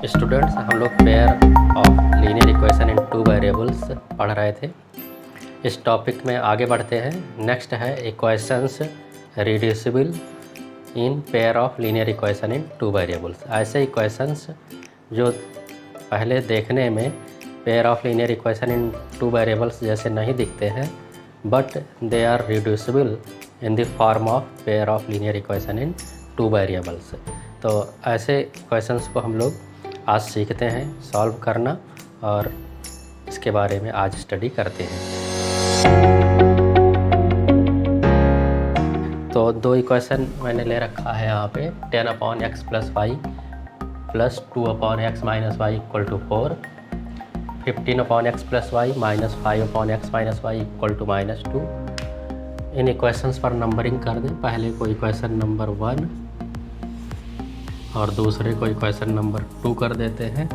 Students, हम लोग pair of linear equation in two variables पढ़ रहे थे। इस टॉपिक में आगे बढ़ते हैं। नेक्स्ट है equations reducible in pair of linear equation in two variables. ऐसे इक्वेशंस जो पहले देखने में pair of linear equation in two variables जैसे नहीं दिखते हैं, but they are reducible in the form of pair of linear equation in two variables. तो ऐसे इक्वेशंस को हम लोग आज सीखते हैं सॉल्व करना, और इसके बारे में आज स्टडी करते हैं। तो दो इक्वेशन मैंने ले रखा है यहाँ पे, 10/x + y plus 2/x - y = 4, 15/x + y minus 5/x - y = -2। इन इक्वेशंस पर नंबरिंग कर दें। पहले को इक्वेशन नंबर 1 और दूसरे को इक्वेशन नंबर 2 कर देते हैं।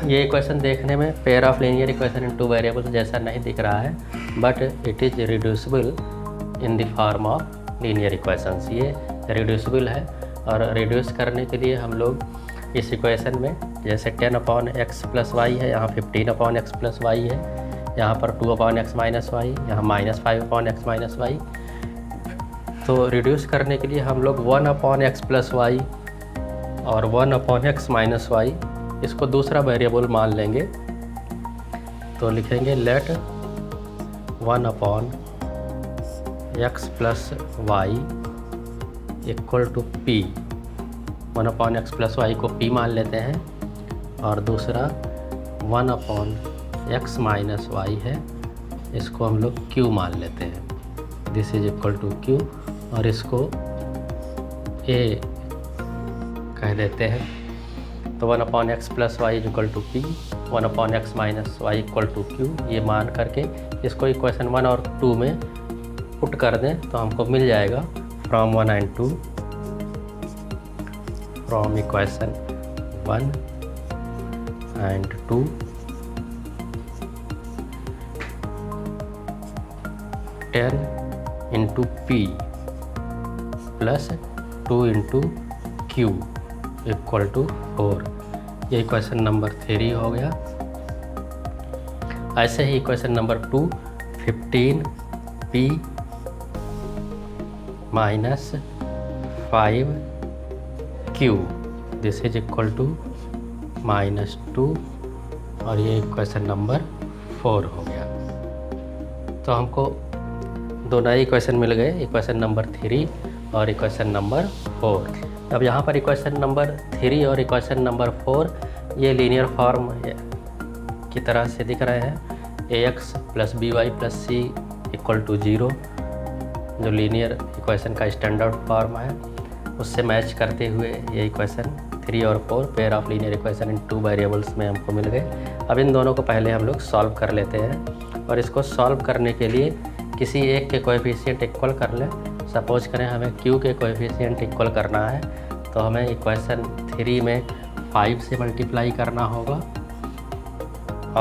ये इक्वेशन देखने में pair of linear equation in two variables जैसा नहीं दिख रहा है, but it is reducible in the form of linear equations. ये रिड्यूसिबल है, और रिड्यूस करने के लिए हम लोग इस इक्वेशन में जैसे 10/x + y है, यहाँ 15/x + y है, यहाँ पर 2/x - y, यहाँ -5/x - y। तो रिड्यूस करने के लिए हम लोग 1/x + y और 1/x - y इसको दूसरा वेरिएबल मान लेंगे। तो लिखेंगे late 1/x + y = p। 1/x + y को p मान लेते हैं, और दूसरा 1/x - y है, इसको हम लोग q मान लेते हैं। This is equal to q, और इसको a कह देते हैं। तो 1/x + y = p, 1/x - y = q, ये मान करके इसको इक्वेशन 1 और 2 में पुट कर दें तो हमको मिल जाएगा from 1 and 2, from equation 1 and 2 10 × p plus 2 × q = 4। ये इक्वेशन नंबर 3 हो गया। ऐसे ही equation number 2, 15p - 5q, this is equal to -2, और ये इक्वेशन नंबर 4 हो गया। तो हमको दो नए इक्वेशन मिल गए, इक्वेशन नंबर 3 और इक्वेशन नंबर 4। अब यहाँ पर इक्वेशन नंबर 3 और इक्वेशन नंबर 4 ये लीनियर फॉर्म की तरह से दिख रहे हैं। ax + by + c = 0, जो लीनियर इक्वेशन का स्टैंडर्ड फॉर्म है, उससे मैच करते हुए ये इक्वेशन 3 और 4 pair of linear equation in two variables में हमको मिल गए। अब इन दोनों को पहले हम लोग सॉल्व कर लेते हैं, और इसको सॉल्व करने के लिए किसी एक के कोएफिशिएंट इक्वल कर लें। सपोज करें हमें q के कोएफिशिएंट इक्वल करना है, तो हमें इक्वेशन 3 में 5 से मल्टीप्लाई करना होगा,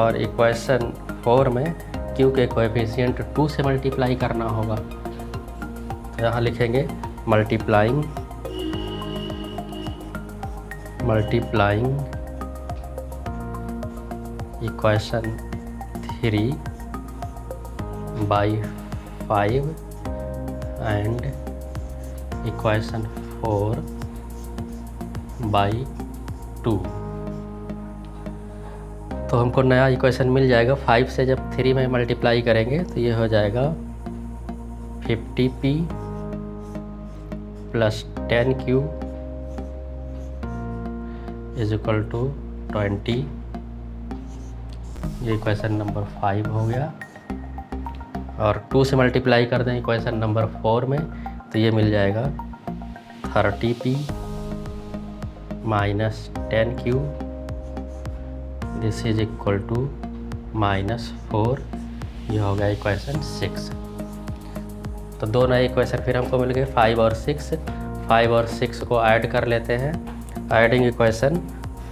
और इक्वेशन 4 में q के कोएफिशिएंट 2 से मल्टीप्लाई करना होगा। तो यहाँ लिखेंगे multiplying equation 3 by 5 and equation 4 by 2। तो हमको नया इक्वेशन मिल जाएगा। 5 से जब 3 में मल्टीप्लाई करेंगे तो ये हो जाएगा 50p + 10q = 20। ये इक्वेशन नंबर 5 हो गया। और 2 से मल्टीप्लाई कर दें इक्वेशन नंबर 4 में, तो ये मिल जाएगा 30p - 10q, this is equal to -4। ये हो गया इक्वेशन 6। तो दो नए इक्वेशन फिर हमको मिल गए, 5 और 6। 5 और 6 को ऐड कर लेते हैं। Adding equation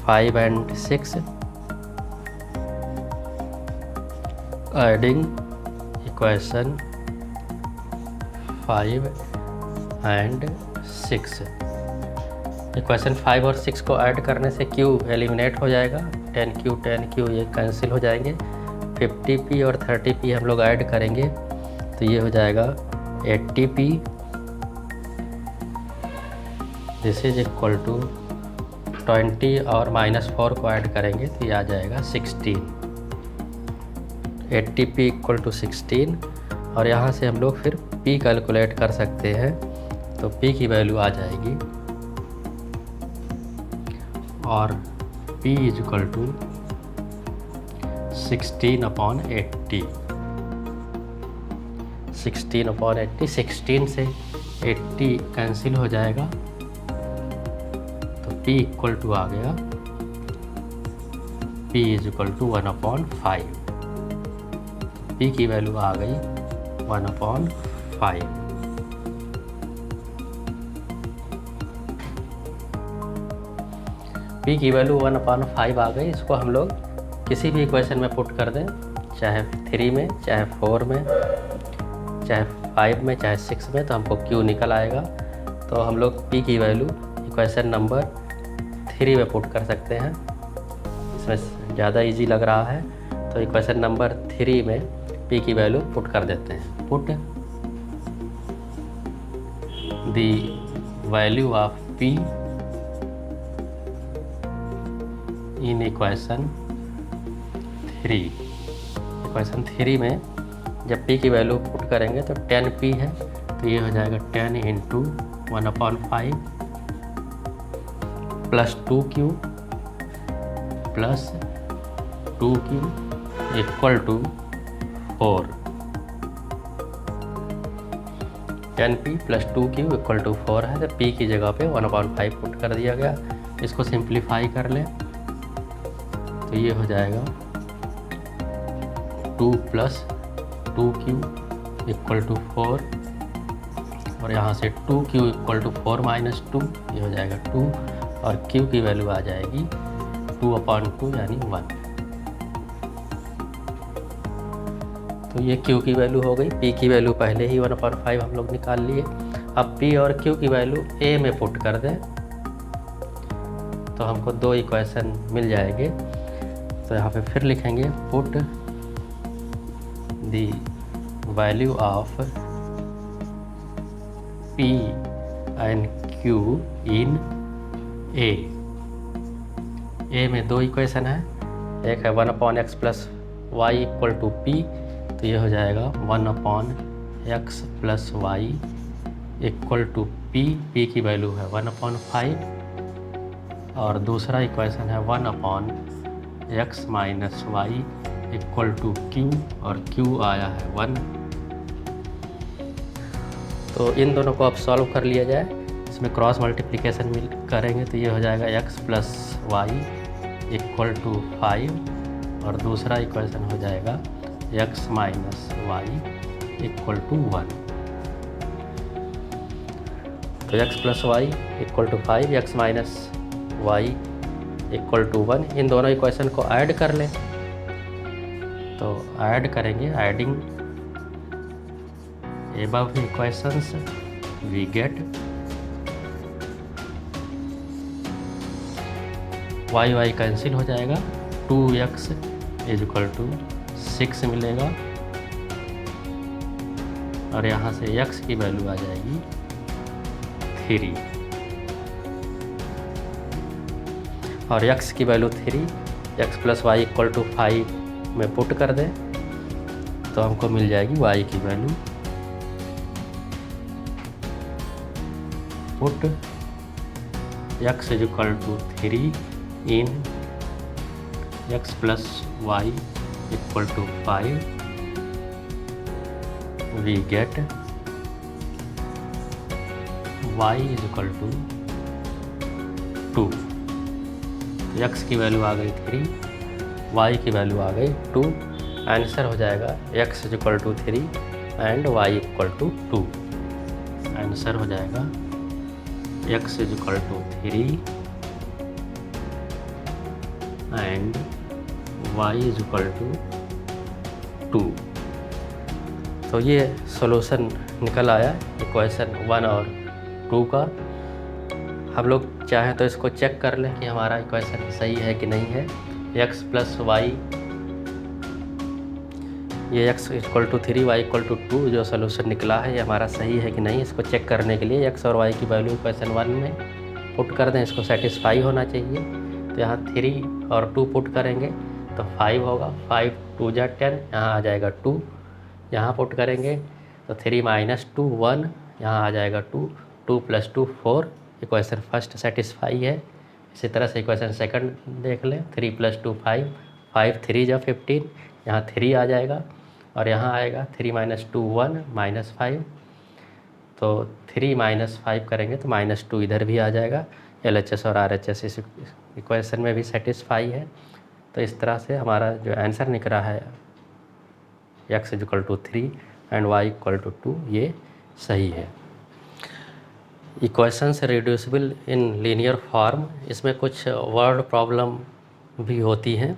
5 and 6, adding equation 5 and 6। Equation 5 और 6 को ऐड करने से Q एलिमिनेट हो जाएगा, 10Q ये कैंसिल हो जाएंगे। 50P और 30P हम लोग ऐड करेंगे तो ये हो जाएगा 80P। This is equal to 20 और -4 को ऐड करेंगे तो ये आ जाएगा 16। 80P इक्वल टू 16 और यहाँ से हम लोग फिर P कैलकुलेट कर सकते हैं तो P की वैल्यू आ जाएगी और P इज इक्वल टू 16/80। 16/80, 16 से 80 कैंसिल हो जाएगा तो P इक्वल टू आ गया, P is equal to 1/5। P की वैल्यू आ गई 1/5। P की वैल्यू 1/5 आ गई। इसको हम लोग किसी भी इक्वेशन में पुट कर दें, चाहे 3 में, चाहे 4 में, चाहे 5 में, चाहे 6 में, तो हमको Q निकल आएगा। तो हम लोग P की वैल्यू इक्वेशन नंबर 3 में पुट कर सकते हैं। इसमें ज़्यादा इजी लग रहा है तो इक्वेशन नंबर 3 में P की वैल्यू पुट कर देते हैं। Put the value of P in equation 3। Equation 3 में जब P की वैल्यू पुट करेंगे तो 10P है तो ये हो जाएगा 10 into 1/5 plus 2Q plus 2Q equal to 4। 10P plus 2Q equal to 4 है तो P की जगह पे 1/5 पुट कर दिया गया। इसको सिंप्लीफाई कर लें तो ये हो जाएगा 2 प्लस 2Q इक्वल टू 4 और यहाँ से 2Q इक्वल टू 4 माइनस 2, ये हो जाएगा 2 और Q की वैल्यू आ जाएगी 2/2 यानी 1। तो ये Q की वैल्यू हो गई। P की वैल्यू पहले ही 1/5 हम लोग निकाल लिए। अब P और Q की वैल्यू A में पुट कर दें तो हमको 2 इक्वेशन मिल जाएंगे। तो यहाँ पे फिर लिखेंगे put the value of P and Q in A। A में 2 इक्वेशन है, एक है 1/x plus y equal to P तो ये हो जाएगा 1/x plus y equal to P। P की वैल्यू है 1/5 और दूसरा इक्वेशन है 1/x minus y equal to Q और Q आया है 1। तो इन दोनों को अब सॉल्व कर लिया जाए। इसमें क्रॉस मल्टीप्लिकेशन करेंगे तो ये हो जाएगा x plus y equal to 5 और दूसरा इक्वेशन हो जाएगा x minus y equal to 1। तो x plus y equal to 5, x minus y equal to 1। इन दोनों इक्वेशन को ऐड कर लें तो ऐड करेंगे, adding above equations we get y cancel हो जाएगा, 2x इज इक्वल टू 6 मिलेगा और यहाँ से x की वैल्यू आ जाएगी 3 और x की value 3, x plus y equal to 5 में पुट कर दें तो हमको मिल जाएगी y की value. Put x is equal to 3 in x plus y equal to 5 we get y is equal to 2। x की वैल्यू आ गई 3, y की वैल्यू आ गई 2। आंसर हो जाएगा x is equal to 3 and y equal to 2। Answer हो जाएगा x is equal to 3 and y is equal to 2। तो ये सॉल्यूशन निकल आया इक्वेशन 1 और 2 का। हम लोग चाहे तो इसको चेक कर लें कि हमारा इक्वेशन सही है कि नहीं है। x प्लस वाई, ये x equal to 3 y equal to 2 जो सोल्यूशन निकला है ये हमारा सही है कि नहीं, इसको चेक करने के लिए x और y की वैल्यू इक्वेशन 1 में पुट कर दें। इसको सेटिस्फाई होना चाहिए, तो यहाँ 3 और 2 पुट करेंगे तो 5 होगा। 5 2 जा 10, यहाँ आ जाएगा 2, यहाँ पुट करेंगे तो 3 माइनस 2 1, यहाँ आ जाएगा 2, 2 प्लस 2 4। इक्वेशन फर्स्ट सेटिस्फाई है। इसी तरह से इक्वेशन सेकंड देख लें। 3 प्लस 2 5, 5 3 जा 15, यहाँ 3 आ जाएगा और यहाँ आएगा 3 माइनस 2 1 माइनस 5, तो 3 माइनस 5 करेंगे तो -2 इधर भी आ जाएगा। LHS और RHS इस इक्वेशन में भी सेटिस्फाई है। तो इस तरह से हमारा जो आंसर निकला है x equal to 3 and y equal to 2 ये सही है। Equations reducible in linear form, इसमें कुछ वर्ड प्रॉब्लम भी होती हैं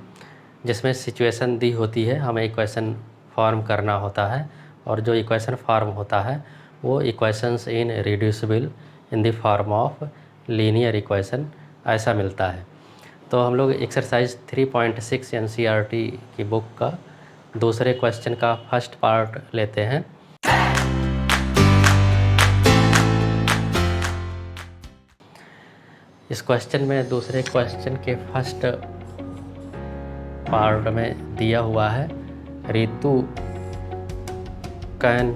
जिसमें सिचुएशन दी होती है, हमें इक्वेशन फॉर्म करना होता है और जो इक्वेशन फॉर्म होता है वो equations in reducible in the form of linear equation ऐसा मिलता है। तो हम लोग एक्सरसाइज 3.6 NCERT की बुक का दूसरे क्वेश्चन का फर्स्ट पार्ट लेते हैं। इस क्वेश्चन में दूसरे क्वेश्चन के फर्स्ट पार्ट में दिया हुआ है Ritu can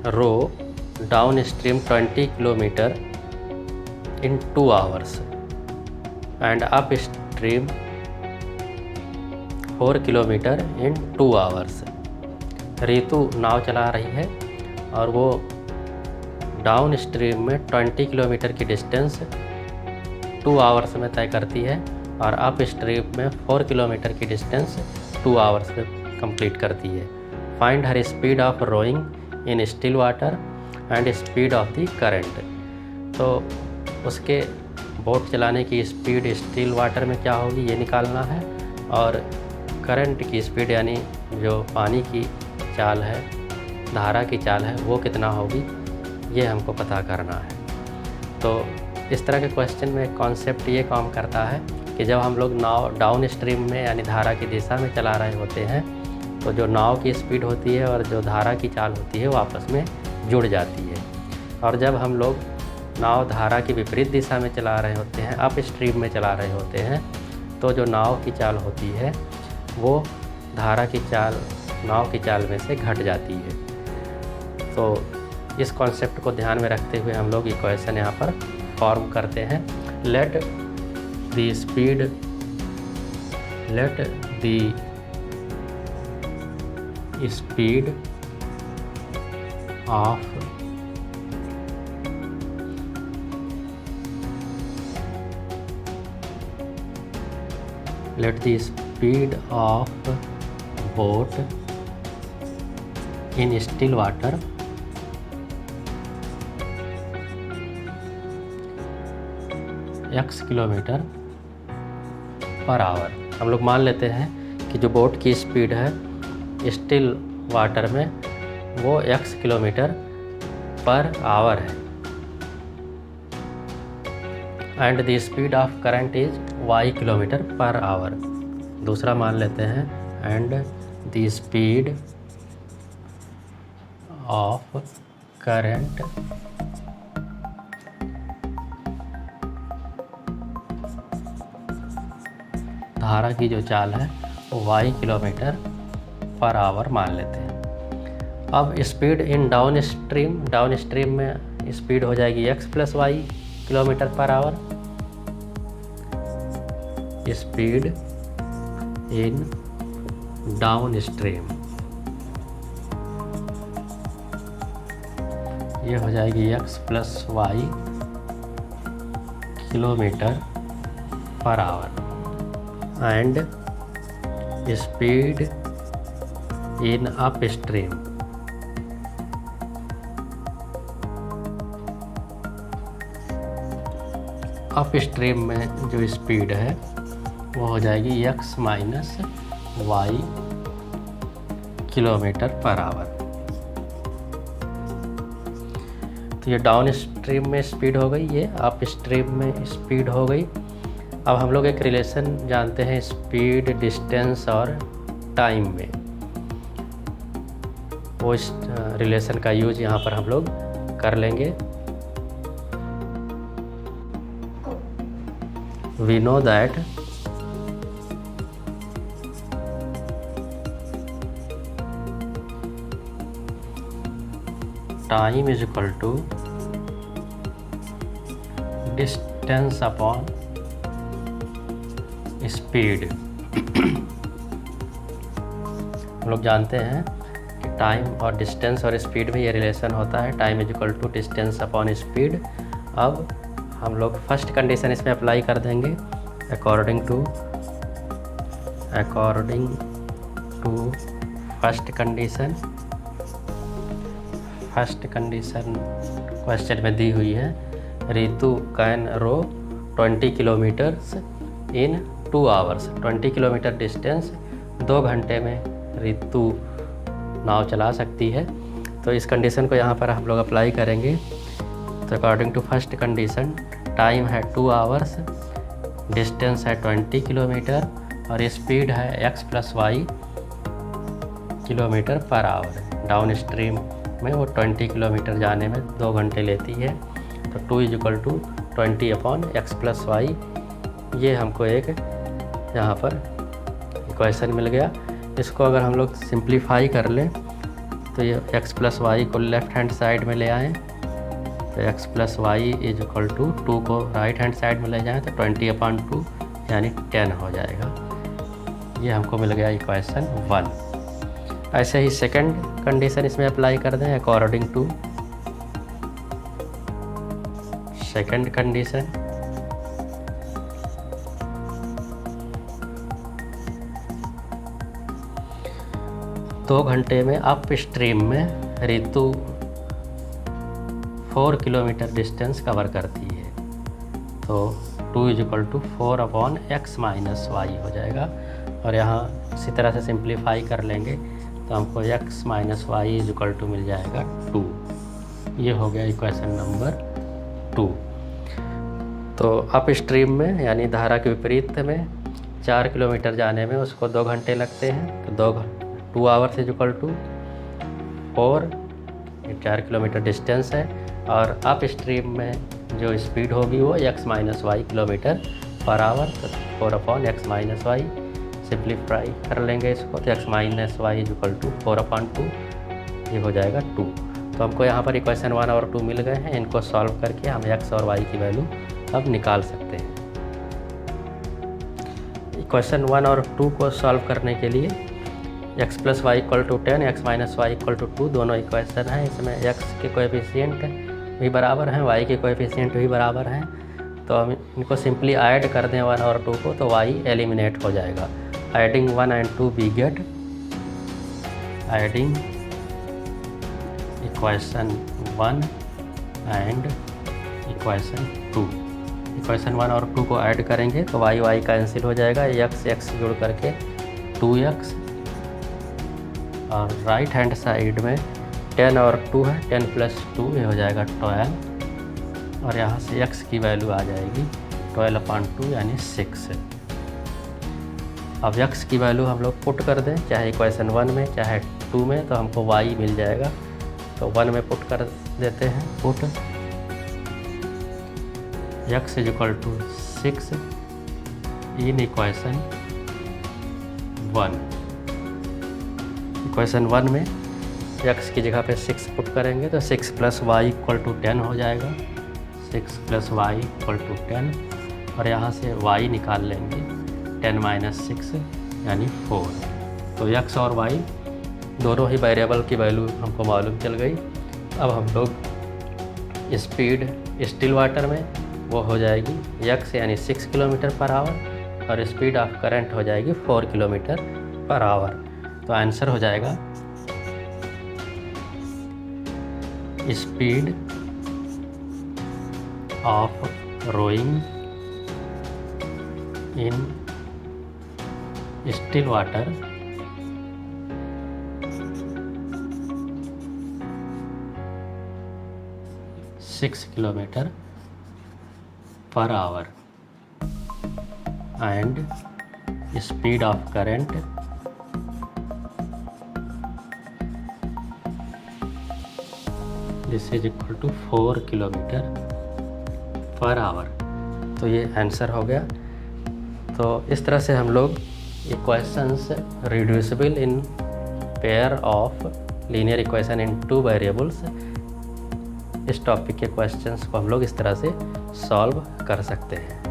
row down stream 20 kilometre in 2 hours and up stream 4 kilometre in 2 hours। Ritu नाव चला रही है और वो डाउन स्ट्रीम में 20 किलोमीटर की डिस्टेंस 2 hours में तय करती है और अप स्ट्रीम में 4 किलोमीटर की डिस्टेंस 2 hours में कंप्लीट करती है। Find her speed of rowing in still water and speed of the current. तो उसके बोट चलाने की स्पीड स्टिल वाटर में क्या होगी ये निकालना है और करंट की स्पीड यानी जो पानी की चाल है, धारा की चाल है, वो कितना होगी ये हमको पता करना है। तो इस तरह के क्वेश्चन में कॉन्सेप्ट ये काम करता है कि जब हम लोग नाव डाउन स्ट्रीम में यानी धारा की दिशा में चला रहे होते हैं तो जो नाव की स्पीड होती है और जो धारा की चाल होती है वो आपस में जुड़ जाती है। और जब हम लोग नाव धारा की विपरीत दिशा में चला रहे होते हैं, अप स्ट्रीम में चला रहे होते हैं, तो जो नाव की चाल होती है वो धारा की चाल नाव की चाल में से घट जाती है। तो इस कॉन्सेप्ट को ध्यान में रखते हुए हम लोग इक्वेशन यहाँ पर फॉर्म करते हैं। Let the speed of boat in still water x kilometre per our. हम लोग मान लेते हैं कि जो बोट की स्पीड है स्टिल वाटर में वो x किलोमीटर पर आवर है and the speed of current is y kilometre per our. दूसरा मान लेते हैं and the speed of current धारा की जो चाल है वो y किलोमीटर पर आवर मान लेते हैं। अब स्पीड इन डाउन स्ट्रीम में स्पीड हो जाएगी x plus y kilometre per hour. Speed in downstream ये हो जाएगी x plus y kilometre per hour and speed in upstream upstream में जो स्पीड है वो हो जाएगी x minus y kilometre per hour. तो ये डाउन स्ट्रीम में स्पीड हो गई, ये अप स्ट्रीम में स्पीड हो गई। अब हम लोग एक रिलेशन जानते हैं स्पीड, डिस्टेंस और टाइम में, वो इस रिलेशन का यूज यहाँ पर हम लोग कर लेंगे। We know that time is equal to distance upon speed. हम लोग जानते हैं कि टाइम और डिस्टेंस और स्पीड में ये रिलेशन होता है, time is equal to distance upon speed. अब हम लोग फर्स्ट कंडीशन इसमें अप्लाई कर देंगे, according to first condition. First condition question में दी हुई है, Ritu can row 20 kilometres in 2 hours. 20 kilometre distance 2 घंटे में रितु नाव चला सकती है। तो इस कंडीशन को यहाँ पर हम लोग अप्लाई करेंगे। तो according to first condition time है 2 आवर्स, डिस्टेंस है 20 किलोमीटर और स्पीड है x + y kilometre per our. Down stream में वो 20 किलोमीटर जाने में 2 घंटे लेती है। तो 2 = 20/x + y, ये हमको एक यहाँ पर इक्वेशन मिल गया। इसको अगर हम लोग सिंप्लीफाई कर लें तो ये x + y को लेफ़्ट हैंड साइड में ले आएँ तो x + y = 2 को राइट हैंड साइड में ले जाएँ तो 20/2 यानी 10 हो जाएगा। ये हमको मिल गया इक्वेशन 1। ऐसे ही सेकंड कंडीशन इसमें अप्लाई कर दें, अकॉर्डिंग टू सेकंड कंडीशन। दो घंटे में अप स्ट्रीम में रितु 4 किलोमीटर डिस्टेंस कवर करती है। तो 2 = 4/x - y हो जाएगा। और यहाँ इसी तरह से सिंप्लीफाई कर लेंगे तो हमको x - y = मिल जाएगा 2। ये हो गया इक्वेशन नंबर 2। तो अप स्ट्रीम में यानी धारा के विपरीत में 4 किलोमीटर जाने में उसको 2 घंटे लगते हैं। तो 2 आवर्स = 4, 4 किलोमीटर डिस्टेंस है। और अप स्ट्रीम में जो स्पीड होगी वो x - y kilometre per hour. तो 4/x - y सिंप्लीफाई कर लेंगे इसको तो x - y = 4/2, ये हो जाएगा 2। तो हमको यहाँ पर इक्वेशन 1 और 2 मिल गए हैं। इनको सॉल्व करके हम x और y की वैल्यू अब निकाल सकते हैं। इक्वेशन 1 और 2 को सॉल्व करने के लिए x + y = 10, x - y = 2 दोनों इक्वेशन हैं। इसमें x के कोएफिशिएंट भी बराबर हैं, y के कोएफिशिएंट भी बराबर हैं। तो हम इनको सिंपली ऐड कर दें 1 और 2 को तो y एलिमिनेट हो जाएगा। Adding 1 and 2 we get adding equation 1 and equation 2। Equation 1 और 2 को ऐड करेंगे तो y कैंसिल हो जाएगा, x जोड़ करके 2x और राइट हैंड साइड में 10 और 2 है, 10 + 2 ये हो जाएगा 12। और यहाँ से x की वैल्यू आ जाएगी 12/2 यानी 6। अब x की वैल्यू हम लोग पुट कर दें चाहे इक्वेशन 1 में चाहे 2 में, तो हमको y मिल जाएगा। तो 1 में पुट कर देते हैं, put x = 6 in equation 1। Equation 1 में x की जगह पे 6 पुट करेंगे तो 6 + y = 10 हो जाएगा। 6 + y = 10 और यहाँ से y निकाल लेंगे 10 - 6 यानी 4। तो x और y दोनों ही वेरिएबल की वैल्यू हमको मालूम चल गई। अब हम लोग स्पीड स्टिल वाटर में वो हो जाएगी x यानी 6 किलोमीटर पर आवर और स्पीड ऑफ करंट हो जाएगी 4 किलोमीटर पर आवर। तो आंसर हो जाएगा speed of rowing in still water 6 kilometre per hour and speed of current this is equal to 4 kilometre per hour. तो ये answer हो गया। तो इस तरह से हम लोग equations reducible in pair of linear equation in 2 variables, इस टॉपिक के क्वेश्चंस को हम लोग इस तरह से सॉल्व कर सकते हैं।